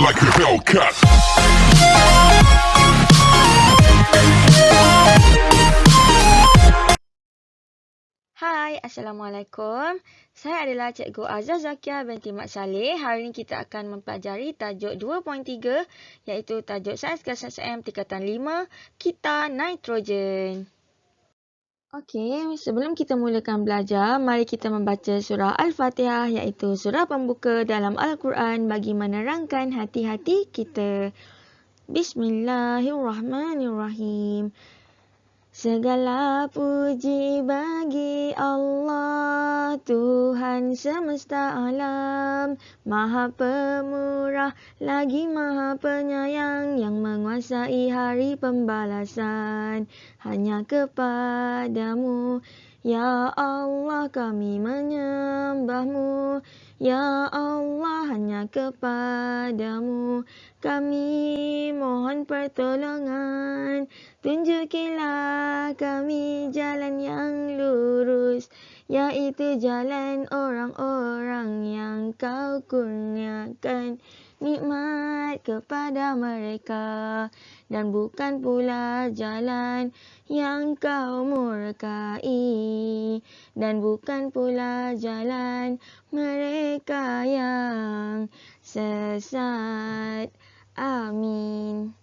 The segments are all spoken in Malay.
like a Hellcat. Hai, Assalamualaikum. Saya adalah Cikgu Azah Zakia binti Mat Saleh. Hari ini kita akan mempelajari tajuk 2.3 iaitu tajuk Sains Gas SSM tingkatan 5, kita nitrogen. Okey, sebelum kita mulakan belajar, mari kita membaca surah Al-Fatihah iaitu surah pembuka dalam Al-Quran bagi menerangkan hati-hati kita. Bismillahirrahmanirrahim. Segala puji bagi Allah, Tuhan semesta alam, Maha Pemurah lagi Maha Penyayang yang menguasai hari pembalasan. Hanya kepadamu, ya Allah kami menyembahmu. Ya Allah, hanya kepadamu kami mohon pertolongan. Tunjukilah kami jalan yang lurus, yaitu jalan orang-orang yang kau kurniakan nikmat kepada mereka, dan bukan pula jalan yang kau murkai, dan bukan pula jalan mereka yang sesat. Amin.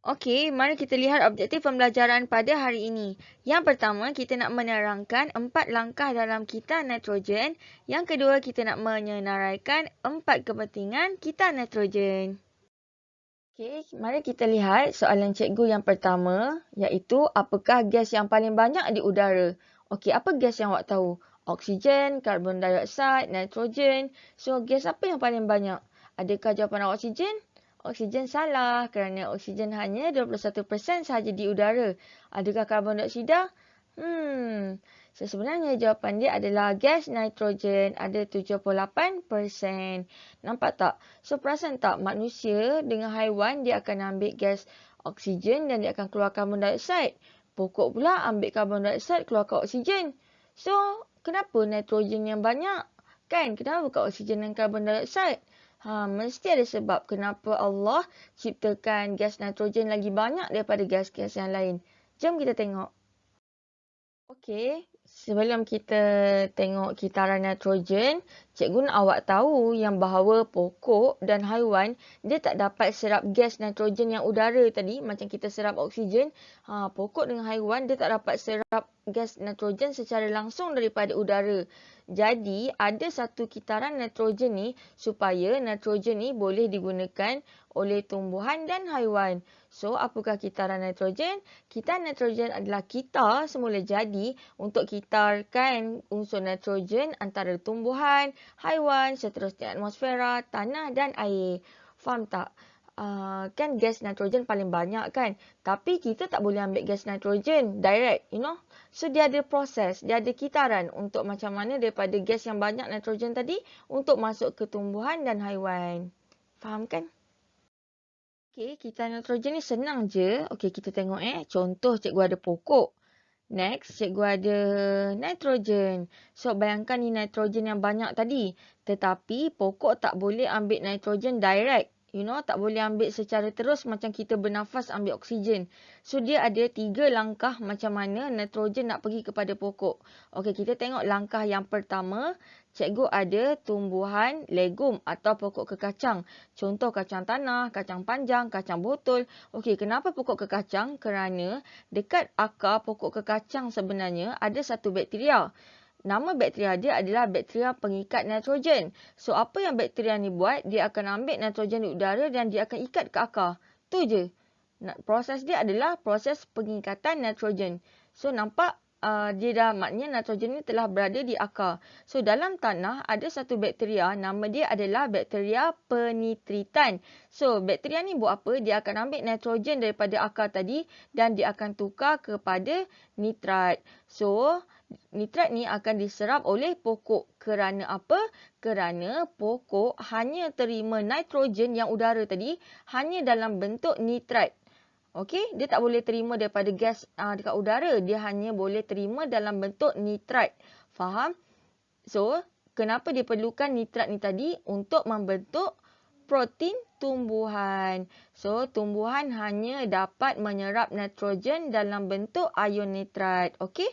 Okey, mari kita lihat objektif pembelajaran pada hari ini. Yang pertama, kita nak menerangkan 4 langkah dalam kita nitrogen. Yang kedua, kita nak menyenaraikan 4 kepentingan kita nitrogen. Okey, mari kita lihat soalan cikgu yang pertama, iaitu apakah gas yang paling banyak di udara? Okey, apa gas yang awak tahu? Oksigen, karbon dioksida, nitrogen. So, gas apa yang paling banyak? Adakah jawapan awak oksigen? Oksigen salah kerana oksigen hanya 21% sahaja di udara. Adakah karbon dioksida? So sebenarnya jawapan dia adalah gas nitrogen, ada 78%. Nampak tak? So perasan tak manusia dengan haiwan dia akan ambil gas oksigen dan dia akan keluar karbon dioksida. Pokok pula ambil karbon dioksida keluarkan oksigen. So kenapa nitrogen yang banyak? Kan? Kenapa bukan oksigen dan karbon dioksida? Mesti ada sebab kenapa Allah ciptakan gas nitrogen lagi banyak daripada gas-gas yang lain. Jom kita tengok. Okey, sebelum kita tengok kitaran nitrogen, cikgu nak awak tahu yang bahawa pokok dan haiwan dia tak dapat serap gas nitrogen yang udara tadi macam kita serap oksigen. Pokok dengan haiwan dia tak dapat serap gas nitrogen secara langsung daripada udara. Jadi, ada satu kitaran nitrogen ni supaya nitrogen ni boleh digunakan oleh tumbuhan dan haiwan. So, apakah kitaran nitrogen? Kitaran nitrogen adalah kitar semula jadi untuk kitarkan unsur nitrogen antara tumbuhan, haiwan, seterusnya atmosfera, tanah dan air. Faham tak? Kan gas nitrogen paling banyak kan? Tapi kita tak boleh ambil gas nitrogen direct, So, dia ada proses, dia ada kitaran untuk macam mana daripada gas yang banyak nitrogen tadi untuk masuk ke tumbuhan dan haiwan. Faham kan? Okey, kitaran nitrogen ni senang je. Okey, kita tengok contoh cikgu ada pokok. Next, cikgu ada nitrogen. So, bayangkan ni nitrogen yang banyak tadi. Tetapi, pokok tak boleh ambil nitrogen direct. Tak boleh ambil secara terus macam kita bernafas ambil oksigen. So, dia ada 3 langkah macam mana nitrogen nak pergi kepada pokok. Okey, kita tengok langkah yang pertama. Cikgu ada tumbuhan legum atau pokok kekacang. Contoh kacang tanah, kacang panjang, kacang botol. Okey, kenapa pokok kekacang? Kerana dekat akar pokok kekacang sebenarnya ada satu bakteria. Nama bakteria dia adalah bakteria pengikat nitrogen. So, apa yang bakteria ni buat? Dia akan ambil nitrogen di udara dan dia akan ikat ke akar. Tu je. Proses dia adalah proses pengikatan nitrogen. So, nampak dia dah maknanya nitrogen ni telah berada di akar. So, dalam tanah ada satu bakteria. Nama dia adalah bakteria penitritan. So, bakteria ni buat apa? Dia akan ambil nitrogen daripada akar tadi dan dia akan tukar kepada nitrat. So, nitrat ni akan diserap oleh pokok. Kerana apa? Kerana pokok hanya terima nitrogen yang udara tadi hanya dalam bentuk nitrat. Okey, dia tak boleh terima daripada gas dekat udara. Dia hanya boleh terima dalam bentuk nitrat. Faham? So, kenapa diperlukan nitrat ni tadi? Untuk membentuk protein tumbuhan. So, tumbuhan hanya dapat menyerap nitrogen dalam bentuk ion nitrat. Okey?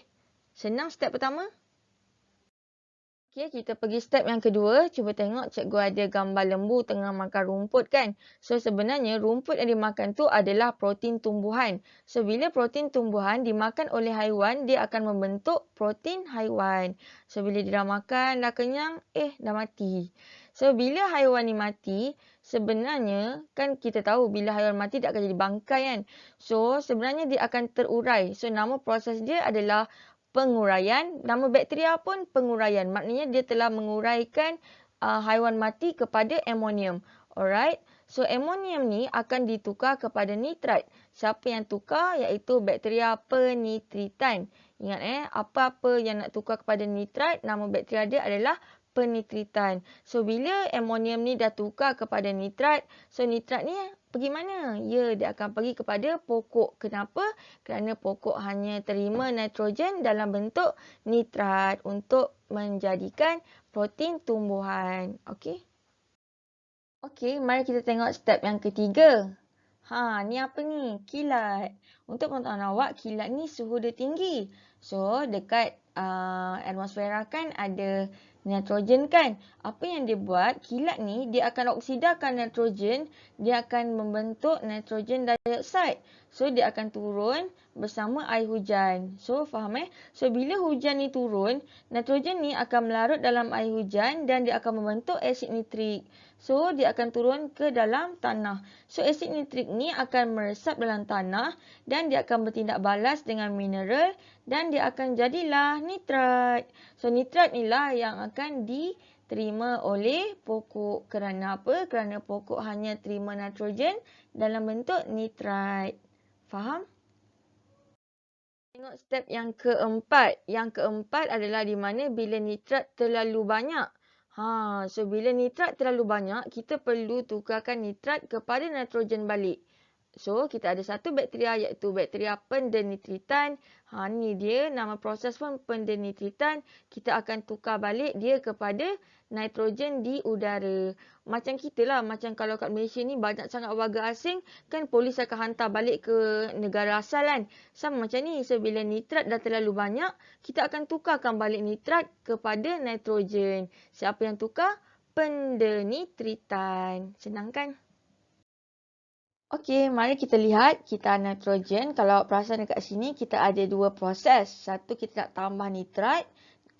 Senang step pertama. Okey, kita pergi step yang kedua. Cuba tengok cikgu ada gambar lembu tengah makan rumput kan. So, sebenarnya rumput yang dimakan tu adalah protein tumbuhan. So, bila protein tumbuhan dimakan oleh haiwan, dia akan membentuk protein haiwan. So, bila dia dah makan, dah kenyang, dah mati. So, bila haiwan ni mati, sebenarnya kan kita tahu bila haiwan mati dia akan jadi bangkai kan. So, sebenarnya dia akan terurai. So, nama proses dia adalah penguraian. Nama bakteria pun penguraian. Maknanya dia telah menguraikan haiwan mati kepada amonium. Alright. So amonium ni akan ditukar kepada nitrat. Siapa yang tukar? Iaitu bakteria penitritan. Ingat apa-apa yang nak tukar kepada nitrat, nama bakteria dia adalah penitritan. So bila amonium ni dah tukar kepada nitrat, so nitrat ni pergi mana? Dia akan pergi kepada pokok. Kenapa? Kerana pokok hanya terima nitrogen dalam bentuk nitrat untuk menjadikan protein tumbuhan. Okey? Okey, mari kita tengok step yang ketiga. Ni apa ni? Kilat. Untuk pengetahuan awak, kilat ni suhu dia tinggi. So, dekat atmosfera kan ada nitrogen kan. Apa yang dia buat, kilat ni dia akan oksidakan nitrogen, dia akan membentuk nitrogen dioksida. So, dia akan turun bersama air hujan. So, faham So, bila hujan ni turun, nitrogen ni akan melarut dalam air hujan dan dia akan membentuk asid nitrik. So, dia akan turun ke dalam tanah. So, asid nitrik ni akan meresap dalam tanah dan dia akan bertindak balas dengan mineral dan dia akan jadilah nitrat. So, nitrat inilah yang akan diterima oleh pokok. Kerana apa? Kerana pokok hanya terima nitrogen dalam bentuk nitrat. Faham? Tengok step yang keempat. Yang keempat adalah di mana bila nitrat terlalu banyak. So bila nitrat terlalu banyak, kita perlu tukarkan nitrat kepada nitrogen balik. So, kita ada satu bakteria iaitu bakteria pendenitritan. Ni dia, nama proses pun pendenitritan. Kita akan tukar balik dia kepada nitrogen di udara. Macam kita lah, macam kalau kat Malaysia ni banyak sangat warga asing, kan polis akan hantar balik ke negara asal kan. Sama macam ni, so bila nitrat dah terlalu banyak, kita akan tukarkan balik nitrat kepada nitrogen. Siapa yang tukar? Pendenitritan. Senang kan? Okey, mari kita lihat kita nitrogen. Kalau perasan dekat sini, kita ada dua proses. Satu kita nak tambah nitrat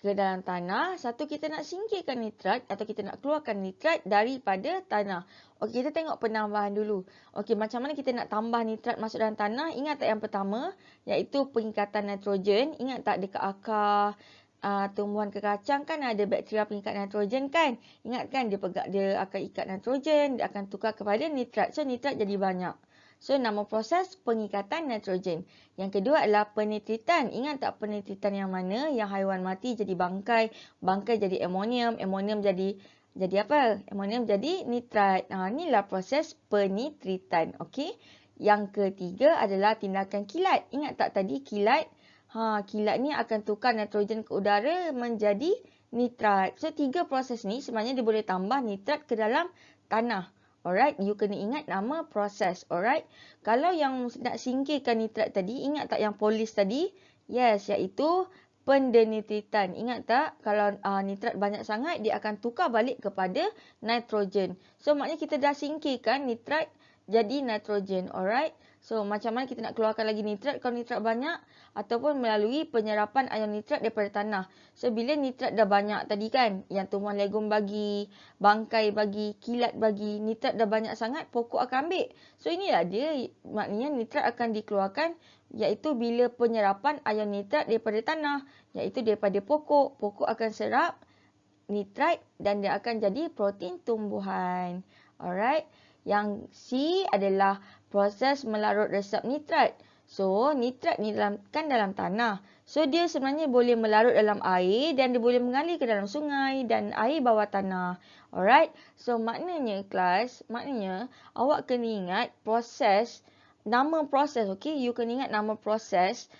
ke dalam tanah. Satu kita nak singkirkan nitrat atau kita nak keluarkan nitrat daripada tanah. Okey, kita tengok penambahan dulu. Okey, macam mana kita nak tambah nitrat masuk dalam tanah? Ingat tak yang pertama? Iaitu pengikatan nitrogen. Ingat tak dekat akar tumbuhan kekacang kan ada bakteria pengikat nitrogen kan. Ingat kan dia akan ikat nitrogen, dia akan tukar kepada nitrat. So nitrat jadi banyak. So nama proses pengikatan nitrogen. Yang kedua adalah penitritan. Ingat tak penitritan yang mana? Yang haiwan mati jadi bangkai, bangkai jadi amonium, amonium jadi apa? Amonium jadi nitrat. Inilah proses penitritan. Okey. Yang ketiga adalah tindakan kilat. Ingat tak tadi kilat? Kilat ni akan tukar nitrogen ke udara menjadi nitrat. So, tiga proses ni sebenarnya dia boleh tambah nitrat ke dalam tanah. Alright, you kena ingat nama proses. Alright, kalau yang nak singkirkan nitrat tadi, ingat tak yang polis tadi? Yes, iaitu pendenitritan. Ingat tak? Kalau nitrat banyak sangat, dia akan tukar balik kepada nitrogen. So, maknanya kita dah singkirkan nitrat jadi nitrogen. Alright. So, macam mana kita nak keluarkan lagi nitrat kalau nitrat banyak? Ataupun melalui penyerapan ion nitrat daripada tanah. So, bila nitrat dah banyak tadi kan, yang tumbuhan legum bagi, bangkai bagi, kilat bagi, nitrat dah banyak sangat, pokok akan ambil. So, inilah dia, maknanya nitrat akan dikeluarkan iaitu bila penyerapan ion nitrat daripada tanah, iaitu daripada pokok. Pokok akan serap nitrat dan dia akan jadi protein tumbuhan. Alright. Yang C adalah proses melarut resap nitrat. So, nitrat ni dalam tanah. So, dia sebenarnya boleh melarut dalam air dan dia boleh mengalir ke dalam sungai dan air bawah tanah. Alright. So, maknanya awak kena ingat proses, nama proses. Okay, you kena ingat nama proses.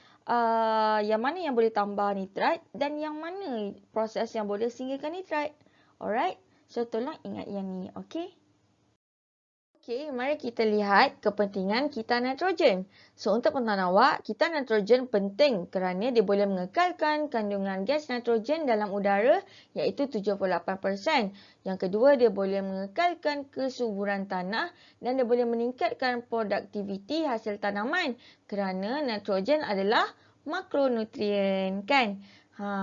Yang mana yang boleh tambah nitrat dan yang mana proses yang boleh singkirkan nitrat. Alright. So, tolong ingat yang ni. Okay. Okey, mari kita lihat kepentingan kita nitrogen. So, untuk pengetahuan awak, kita nitrogen penting kerana dia boleh mengekalkan kandungan gas nitrogen dalam udara iaitu 78%. Yang kedua, dia boleh mengekalkan kesuburan tanah dan dia boleh meningkatkan produktiviti hasil tanaman kerana nitrogen adalah makronutrien, kan?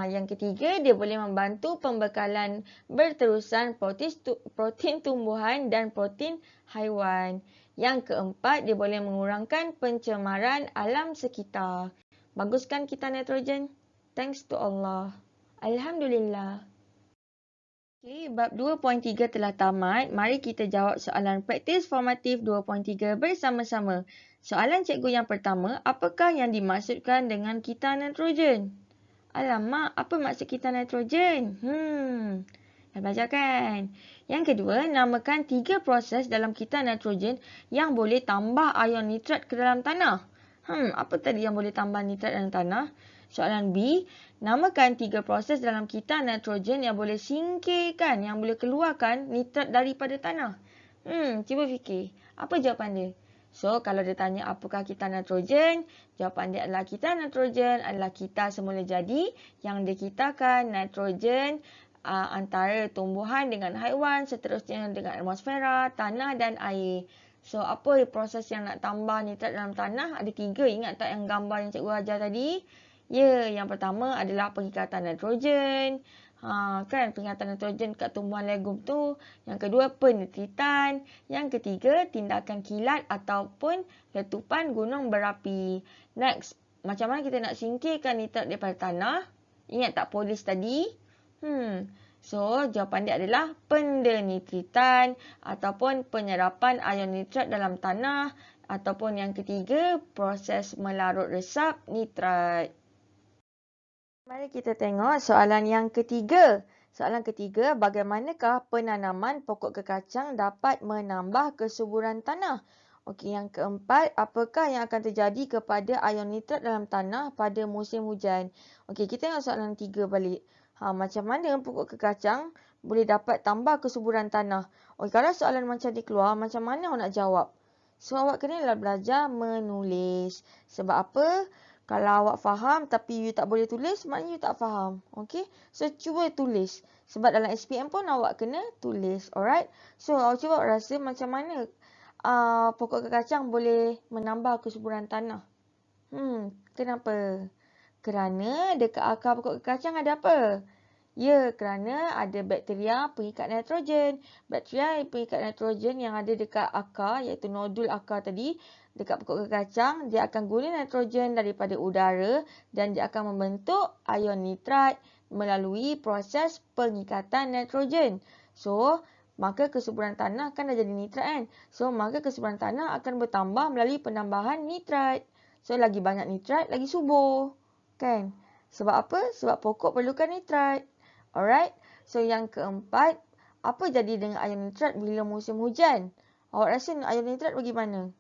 Yang ketiga, dia boleh membantu pembekalan berterusan protein tumbuhan dan protein haiwan. Yang keempat, dia boleh mengurangkan pencemaran alam sekitar. Baguskan kita nitrogen? Thanks to Allah. Alhamdulillah. Okay, bab 2.3 telah tamat. Mari kita jawab soalan praktis formatif 2.3 bersama-sama. Soalan cikgu yang pertama, apakah yang dimaksudkan dengan kita nitrogen? Alamak, apa maksud kita nitrogen? Dah belajar kan? Yang kedua, namakan 3 proses dalam kita nitrogen yang boleh tambah ion nitrat ke dalam tanah. Apa tadi yang boleh tambah nitrat dalam tanah? Soalan B, namakan 3 proses dalam kita nitrogen yang boleh singkirkan, yang boleh keluarkan nitrat daripada tanah. Cuba fikir. Apa jawapan dia? So, kalau dia tanya apakah kita nitrogen, jawapan dia adalah kita nitrogen adalah kita semula jadi yang dikitakan nitrogen antara tumbuhan dengan haiwan, seterusnya dengan atmosfera, tanah dan air. So, apa proses yang nak tambah nitrat dalam tanah? Ada 3. Ingat tak yang gambar yang cikgu ajar tadi? Ya, yang pertama adalah pengikatan nitrogen. Kan pengikatan nitrogen kat tumbuhan legum tu. Yang kedua, penetritan. Yang ketiga, tindakan kilat ataupun letupan gunung berapi. Next, macam mana kita nak singkirkan nitrat daripada tanah? Ingat tak polis tadi? So, jawapan dia adalah pendenitritan ataupun penyerapan ion nitrat dalam tanah. Ataupun yang ketiga, proses melarut resap nitrat. Mari kita tengok soalan yang ketiga. Soalan ketiga, bagaimanakah penanaman pokok kekacang dapat menambah kesuburan tanah? Okey, yang keempat, apakah yang akan terjadi kepada ion nitrat dalam tanah pada musim hujan? Okey, kita tengok soalan 3 balik. Macam mana pokok kekacang boleh dapat tambah kesuburan tanah? Okey, kalau soalan macam ni keluar, macam mana awak nak jawab? So, awak kenalah belajar menulis. Sebab apa? Kalau awak faham tapi you tak boleh tulis, maknanya you tak faham. Okay? So, cuba tulis. Sebab dalam SPM pun awak kena tulis. Alright? So, awak cuba rasa macam mana pokok kekacang boleh menambah kesuburan tanah. Kenapa? Kerana dekat akar pokok kekacang ada apa? Ya, kerana ada bakteria pengikat nitrogen. Bakteria pengikat nitrogen yang ada dekat akar, iaitu nodul akar tadi, dekat pokok kekacang, dia akan guna nitrogen daripada udara dan dia akan membentuk ion nitrat melalui proses pengikatan nitrogen. So, maka kesuburan tanah kan dah jadi nitrat kan? So, maka kesuburan tanah akan bertambah melalui penambahan nitrat. So, lagi banyak nitrat, lagi subur. Kan? Sebab apa? Sebab pokok perlukan nitrat. Alright? So, yang keempat, apa jadi dengan ion nitrat bila musim hujan? Awak rasa ion nitrat bagaimana?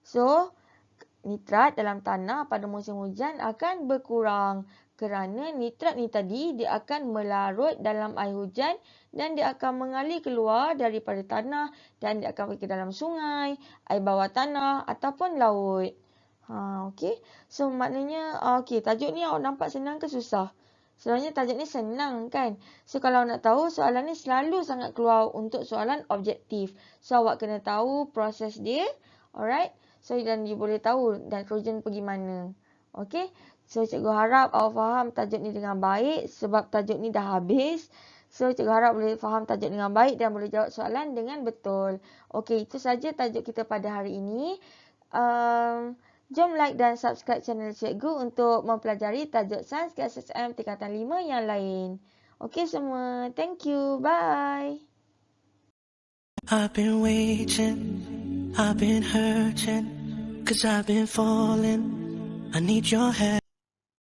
So, nitrat dalam tanah pada musim hujan akan berkurang kerana nitrat ni tadi dia akan melarut dalam air hujan dan dia akan mengalir keluar daripada tanah dan dia akan pergi ke dalam sungai, air bawah tanah ataupun laut. Okey. So, maknanya, tajuk ni awak nampak senang ke susah? Sebenarnya tajuk ni senang kan? So, kalau nak tahu, soalan ni selalu sangat keluar untuk soalan objektif. So, awak kena tahu proses dia. Alright? So, dan you boleh tahu nitrogen pergi mana. Okay? So, cikgu harap awak faham tajuk ni dengan baik sebab tajuk ni dah habis. So, cikgu harap boleh faham tajuk dengan baik dan boleh jawab soalan dengan betul. Okay, itu saja tajuk kita pada hari ini. Jom like dan subscribe channel cikgu untuk mempelajari tajuk Sains KSSM tingkatan 5 yang lain. Okay semua. Thank you. Bye. I've been waiting, I've been hurting, 'cause I've been falling. I need your help.